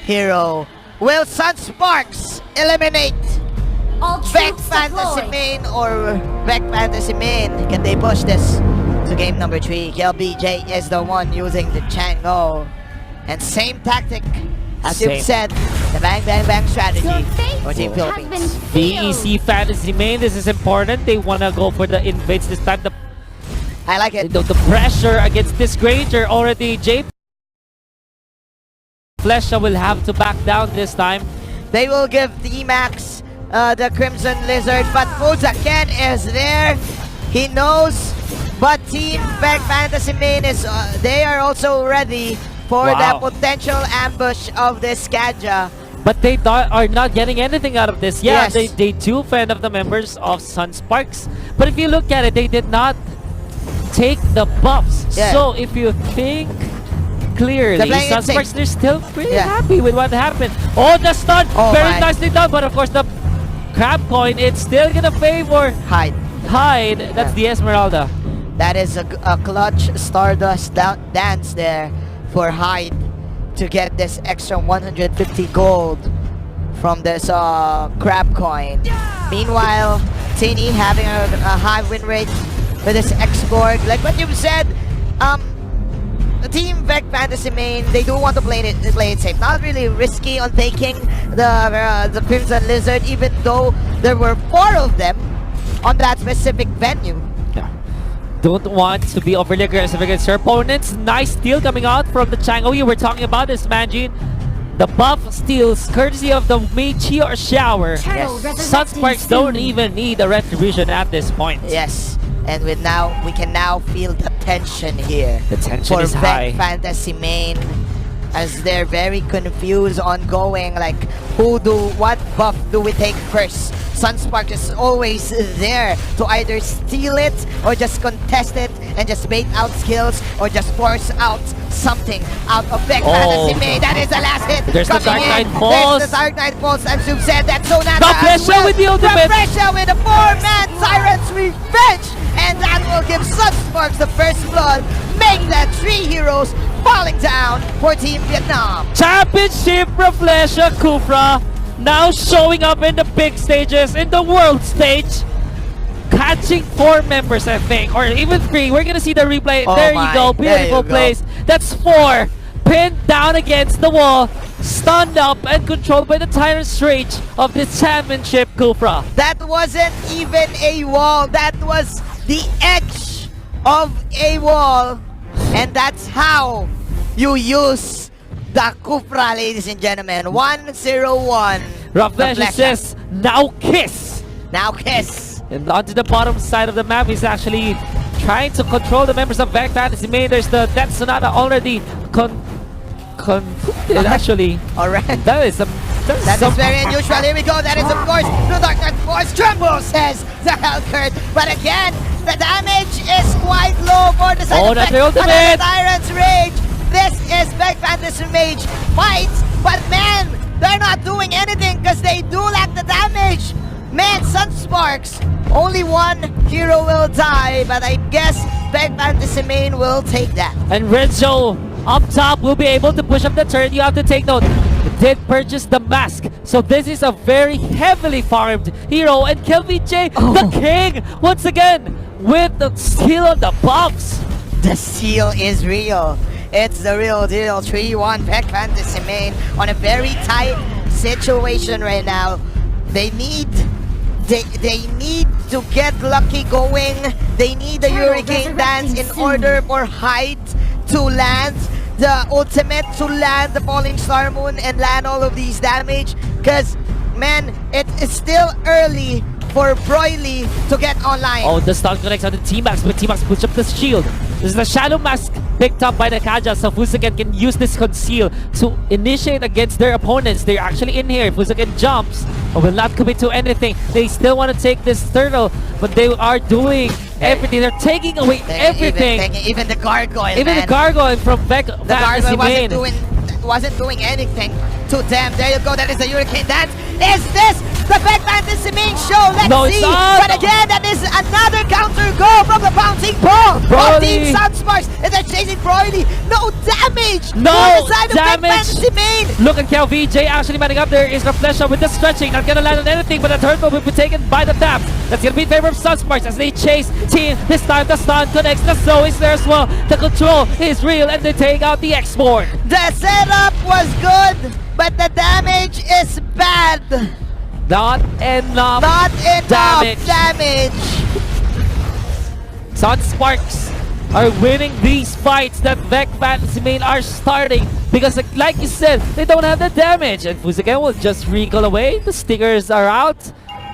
hero. Will SUNSPARKS eliminate All VEC troops Fantasy deployed. Main or VEC Fantasy Main? Can they push this to game number 3? LBJ is the one using the Chango. And same tactic as you've said, the bang bang bang strategy Your fate for Team has Philippines. been sealed. VEC Fantasy Main, this is important. They want to go for the invades this time. I like it. The pressure against this Granger already. J Flesha will have to back down this time. They will give D-Max the Crimson Lizard, but Fuzaken is there. He knows, but Team VEC Fantasy Main is, they are also ready for the potential ambush of this Skadja. But they are not getting anything out of this. Yeah, Yes. they do fend off the members of SUNSPARKS. But if you look at it, they did not take the buffs. Yeah. So if you think clearly, playing it SUNSPARKS, safe. they're still pretty Yeah. happy with what happened. Oh, the stun! Oh Very my. nicely done. But of course, the crab coin, it's still gonna favor Hyde. Hyde. That's the Esmeralda. That is a clutch Stardust dance there for Hyde to get this extra 150 gold from this crab coin. Meanwhile, Tini having a high win rate with this export. Like what you've said, the Team VEC Fantasy Main, they do want to play it safe. Not really risky on taking the Crimson Lizard, even though there were 4 of them on that specific venue. Don't want to be overly aggressive against your opponents. Nice steal coming out from the Chango. You were talking about this, Manjin. The buff steals courtesy of the Meiji or Shower. Turtle Yes. resurrecting SUNSPARKS don't soon. even need a retribution at this point. Yes, and we can now feel the tension here. The tension for is VEC high. Fantasy Main, as they're very confused on going like what buff do we take first? SUNSPARKS is always there to either steal it or just contest it and just bait out skills or just force out something out of VEC Fantasy Main. That is the last hit. There's the coming Dark in. Knight Pulse. There's the Dark Knight Pulse, as you've said. That's so natural. The pressure with the ultimate. The pressure with the 4-man Tyrant's Revenge. And that will give SUNSPARKS the first blood, making that 3 heroes falling down for Team Vietnam. Championship Reflesha Kufra now showing up in the big stages, in the world stage. Catching 4 members, I think, or even 3. We're gonna see the replay. Oh there my, you go, there beautiful you go. plays. That's 4. Pinned down against the wall, stunned up and controlled by the Tyrant's Rage of this championship Kufra. That wasn't even a wall. That was the edge of a wall. And that's how you use the Kufra, ladies and gentlemen. 1-0-1. Reflesha says, now kiss! Now kiss. And onto the bottom side of the map, he's actually trying to control the members of VEC Fantasy Main. There's the Death Sonata already concluded, actually. Alright. That is very unusual. Here we go. That is, of course, the Dark Knight Force. Tremble, says the Hellcurt. But again, the damage is quite low for the side of that's VEC. the ultimate. Another Tyrant's Rage. This is VEC Fantasy Mage fights. But man, they're not doing anything because they do lack the damage. Man, SUNSPARKS, only 1 hero will die, but I guess VEC Fantasy Main will take that. And Renzo up top will be able to push up the turn. You have to take note. Did purchase the mask, so this is a very heavily farmed hero. And KelVJ, the king, once again with the skill on the buffs. The seal is real. It's the real deal. 3-1 VEC Fantasy Main on a very tight situation right now. They need to get lucky going. They need the Hurricane Dance in order for Hyde to land the ultimate, to land the Falling Star Moon and land all of these damage. Because, man, it is still early for Broily to get online. Oh, the stun connects on the T-Max, but T-Max push up the shield. This is the Shadow Mask picked up by the Kaja, so Fuzaken can use this conceal to initiate against their opponents. They're actually in here. Fuzaken jumps, but will not commit to anything. They still want to take this turtle, but they are doing everything. They're taking away everything. Even the gargoyle, Even man. the gargoyle from VEC The Fantasy gargoyle Main. wasn't doing anything to them. There you go. That is the Hurricane Dance. Is this the VEC Fantasy main show. Let's No, it's see. not. But again, that is another counter goal from the bouncing ball. From Team Broly. SUNSPARKS, and they're chasing Broly. No damage. No for the side of VEC damage. Fantasy main. Look at Cal VJ actually manning up there. Is Reflesha with the stretching. Not gonna land on anything, but the turtle will be taken by the taps. That's gonna be in favor of SUNSPARKS as they chase Team. This time the stun connects. The slow is there as well. The control is real and they take out the export. The setup was good, but the damage is bad. Not enough. Not enough Damage. SUNSPARKS are winning these fights that VEC Fantasy main are starting because like you said, they don't have the damage and Fusaken will just recall away. The stickers are out.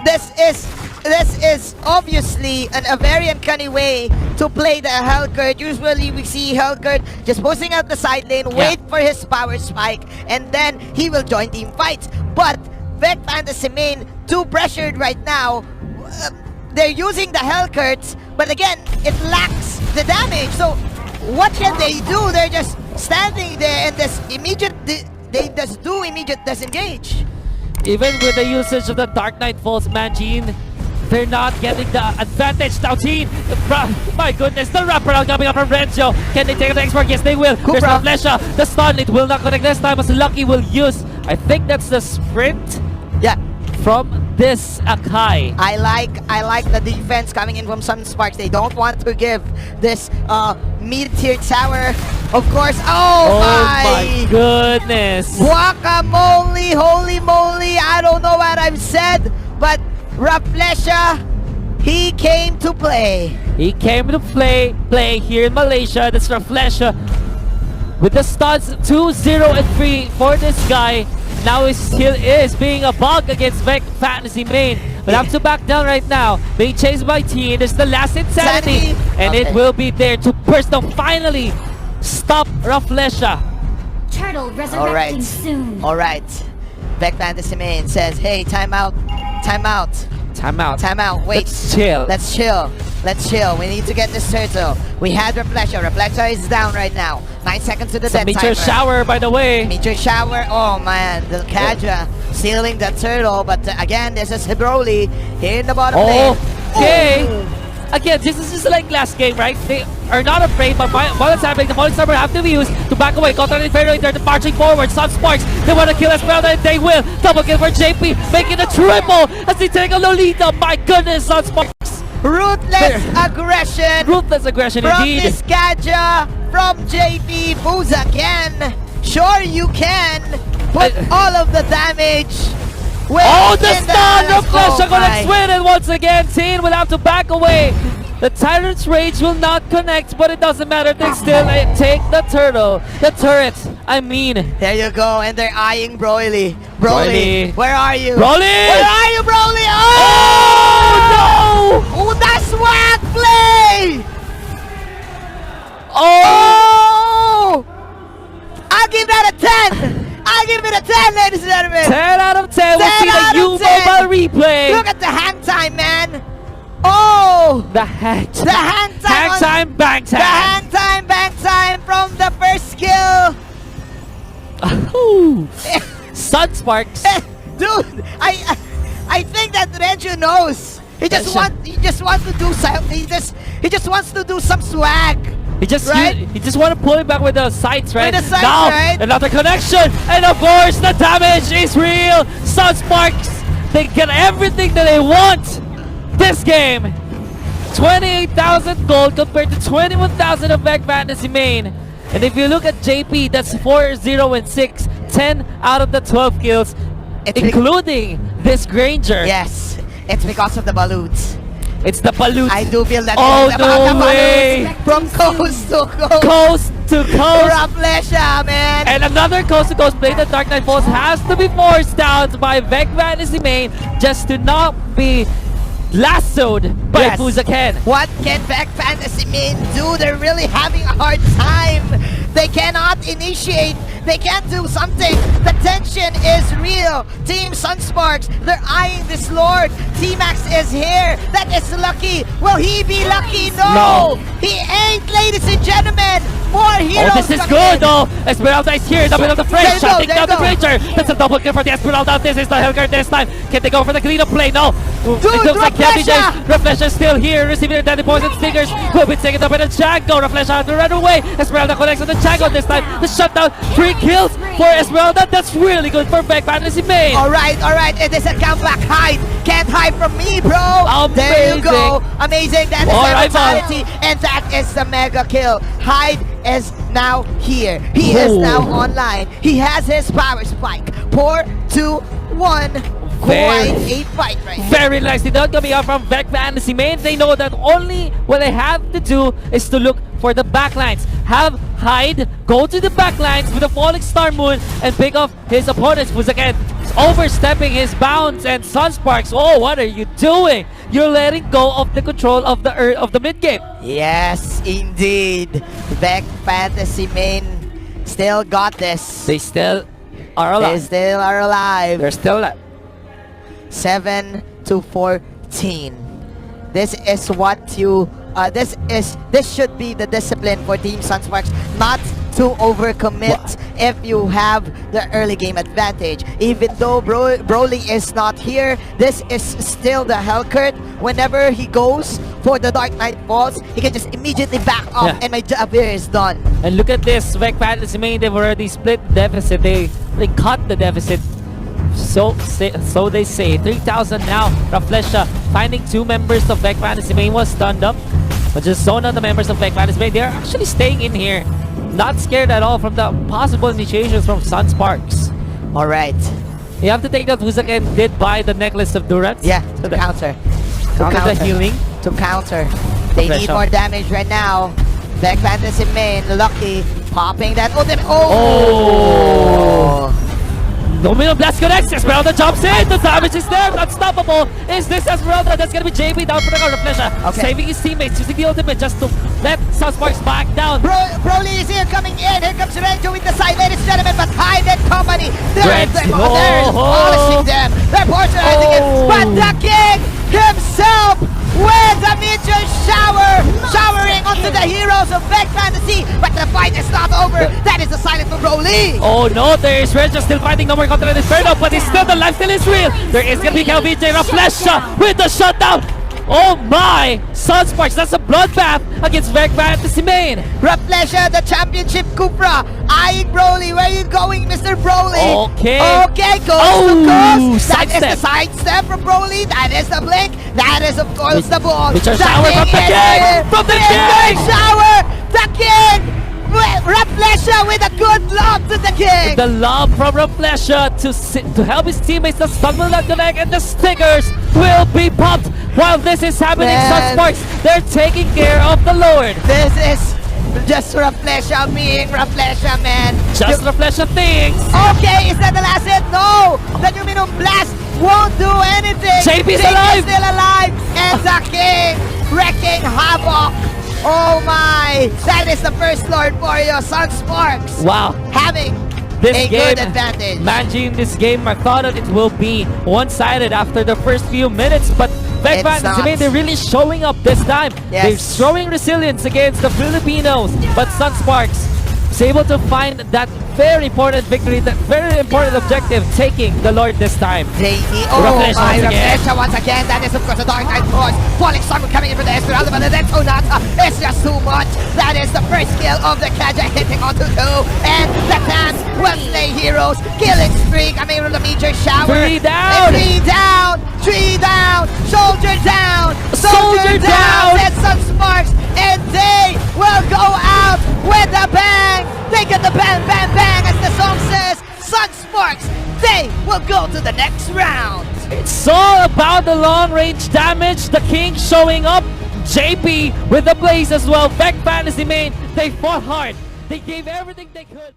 This is obviously a very uncanny way to play the Hellcurt. Usually we see Hellcurt just posting out the side lane, wait for his power spike, and then he will join team fights. But VEC Fantasy main too pressured right now. They're using the Hellcurts, but again, it lacks the damage. So what can they do? They're just standing there and they just do immediate disengage. Even with the usage of the Dark Knight Falls Mangine, they're not getting the advantage. Now Teen, my goodness, the wraparound coming up from Renzo. Can they take the export? Yes, they will. There's Kupra. Reflesha. The stun, it will not connect this time as Lucky will use. I think that's the sprint Yeah. from this Akai. I like the defense coming in from SUNSPARKS. They don't want to give this mid-tier tower, of course. Oh my goodness. Guacamole, holy moly, I don't know what I've said, but Reflesha, he came to play. He came to play here in Malaysia. That's Reflesha with the stuns 2-0 and 3 for this guy. Now he still is being a bug against VEC Fantasy main. But have to back down right now. Being chased by T. It is the last insanity. And it will be there to burst down. Finally stop Reflesha. Turtle resurrecting soon. Alright. VEC Fantasy main says, hey, time out. Time out. Time out. Time out. Wait. Let's chill. Let's chill. Let's chill. We need to get this turtle. We had Reflesha. Reflesha is down right now. 9 seconds to the dead Meteor timer. shower, by the way. Meteor shower. Oh man, the Kaja stealing the turtle. But again, this is Broly here in the bottom lane. Okay. Oh. Again, this is just like last game, right? They are not afraid, but while it's happening, the Falling Summer have to be used to back away. Contra Inferior, they're marching forward. SUNSPARKS, they want to kill as well, and they will. Double kill for JP, making a triple as they take a Lolita. My goodness, SUNSPARKS. Ruthless aggression Ruthless aggression from indeed. this Kaja, from JP Fusaken. Sure you can put all of the damage. Oh, the within stun! last- Reflesha oh gonna my. win it once again. Teen will have to back away. The Tyrant's Rage will not connect, but it doesn't matter. They still take the turtle. The turret, I mean. There you go, and they're eyeing Broly. Broly. Where are you? Broly! Where are you, Broly? Oh, no! Oh, that's swag play! Oh! I'll give that a 10! I'll give it a 10, ladies and gentlemen! 10 out of 10. We'll 10 see out the of 10. U-MOBA replay. Look at the hang time, man! Oh! The hang time. The hang time! Hang time, bang The time. hang time, bang time from the first skill! Ooh. SUNSPARKS. Dude, I think that Renju knows. He just wants to do some swag. He just Right? he just want to pull it back with the sights, right? With the sights, now, right? another connection, and of course the damage is real. SUNSPARKS, they get everything that they want this game. 28,000 gold compared to 21,000 of VEC Fantasy main. And if you look at JP, that's 4-0 and 6, 10 out of the 12 kills, including this Granger. Yes, it's because of the balloons. It's the Balut. I do feel that. Oh, it's no about the way. balloons from coast to coast. Coast to coast. Reflesha, man. And another coast to coast play that Dark Knight Falls has to be forced out by VEC Fantasy main just to not be lassoed by Fusaken. What can VEC Fantasy main do? They're really having a hard time. They cannot initiate They can't do something. The tension is real. Team SUNSPARKS, they're eyeing this Lord. T-Max is here. That is lucky. Will he be lucky? No. He ain't, ladies and gentlemen. More heroes. Oh, this is good though. Esmeralda is here in the middle of the fray. Shutting down the Ranger. That's a double kill for the Esmeralda. This is the Hellguard this time. Can they go for the cleanup play? No. Dude, it looks like Reflesha! Reflesha is still here, receiving the deadly poison stickers. Will be taken up by the Django. Reflesha has to run away. Esmeralda connects on the Django this time. The shutdown. 3 kills for Esmeralda. That's really good for VEC Fantasy main. Alright. It is a comeback hide. Can't hide from me, bro. There you go. Amazing. That is the mentality. And that is the mega kill. Hyde is now here. He is now online. He has his power spike. 4, 2, 1. Quite a fight right here. Very nicely done coming out from VEC Fantasy main. They know that only what they have to do is to look for the backlines. Have Hyde go to the backlines with a falling star moon and pick off his opponents, who's again overstepping his bounds. And SUNSPARKS, oh, what are you doing? You're letting go of the control of the mid game. Yes, indeed. VEC Fantasy main still got this. They still are alive. They still are alive. They're still alive. 7 to 14. This is what you this should be the discipline for Team SUNSPARKS, not to overcommit if you have the early game advantage. Even though Broly is not here, this is still the Hellcurt. Whenever he goes for the Dark Knight Falls, he can just immediately back off and my job here is done. And look at this, VEC Fantasy main, they've already split the deficit. They cut the deficit. So they say. 3,000 now. Reflesha finding 2 members of VEC Fantasy main was stunned up. But just zone out the members of VEC Fantasy main. They're actually staying in here. Not scared at all from the possible initiations from SUNSPARKS. Alright. You have to take that Fusaken did buy the necklace of Durance. Yeah, to counter. The healing. To counter. They need more damage right now. VEC Fantasy main, Lucky, popping that ultimate. Oh! Domino Blast connects. Esmeralda jumps in. The damage is there. Unstoppable. Is this Esmeralda? That's gonna be JB down for the counter. Reflesha saving his teammates, using the ultimate just to let SUNSPARKS back down. Broly is here coming in. Here comes Renjo with the side, ladies and gentlemen. But Hyde and company, they're polishing them. They're portionizing it. But the king himself with a meteor shower, showering onto the heroes of VEC Fantasy. But the fight is not over. That is the silence for Broly. Oh no, there is Renjo still fighting. No more counter in Inferno, but it's still, the life still is real. There is gonna be KLVJ Reflesha with the shutdown. Oh my! SUNSPARKS, that's a bloodbath against VEC Fantasy main. Reflesha, the championship Cupra, eyeing Broly. Where are you going, Mr. Broly? Okay. Okay, goes to coast. That is the sidestep from Broly. That is the blink. That is, of course, the ball. It's a shower from the king! From the king! Shower! The king! Reflesha with a good lob to the king! The lob from Reflesha to help his teammates. The stun will not connect and the stickers will be popped. While this is happening, SUNSPARKS, they're taking care of the Lord. This is just Reflesha being Reflesha, man. Just Reflesha things. Okay, is that the last hit? No! The Lumino Blast won't do anything. JP's alive! Still alive! And the king wrecking havoc. Oh my! That is the first Lord for you, SUNSPARKS. Wow. Having this a game, good advantage. Managing this game, I thought that it will be one-sided after the first few minutes, but VEC Fantasy main, they're really showing up this time. Yes. They're showing resilience against the Filipinos, but SUNSPARKS is able to find that very important victory, that very important objective, taking the Lord this time. Reflesha once again. That is, of course, a Dark Knight Force. Falling Star coming in for the Esmeralda, but the Detonata is just too much. That is the first kill of the Kaja hitting onto 2. And the Tans will slay heroes. Killing streak. I mean, the meteor shower. 3 down. 3 down. 3 down. Soldier down. Soldier down. And SUNSPARKS. And they will go out with a bang. They get the bang, bang, bang, as the song says. SUNSPARKS, they will go to the next round. It's all about the long-range damage. The king showing up. JP with the blaze as well. VEC Fantasy main, they fought hard. They gave everything they could.